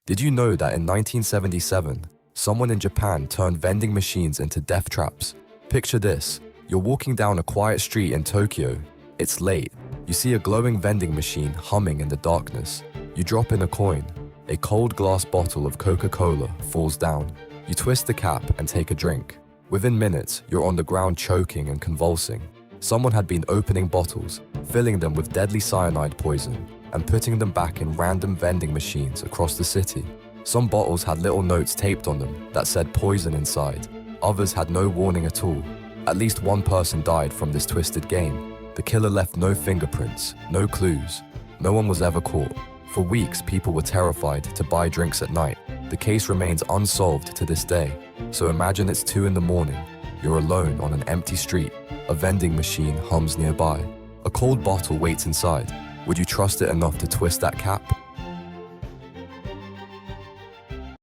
Did you know that in 1977, someone in Japan turned vending machines into death traps? Picture this. You're walking down a quiet street in Tokyo. It's late. You see a glowing vending machine humming in the darkness. You drop in a coin. A cold glass bottle of Coca-Cola falls down. You twist the cap and take a drink. Within minutes, you're on the ground choking and convulsing. Someone had been opening bottles, filling them with deadly cyanide poison, and putting them back in random vending machines across the city. Some bottles had little notes taped on them that said poison inside. Others had no warning at all. At least one person died from this twisted game. The killer left no fingerprints, no clues. No one was ever caught. For weeks, people were terrified to buy drinks at night. The case remains unsolved to this day. So imagine it's 2 in the morning. You're alone on an empty street. A vending machine hums nearby. A cold bottle waits inside. Would you trust it enough to twist that cap?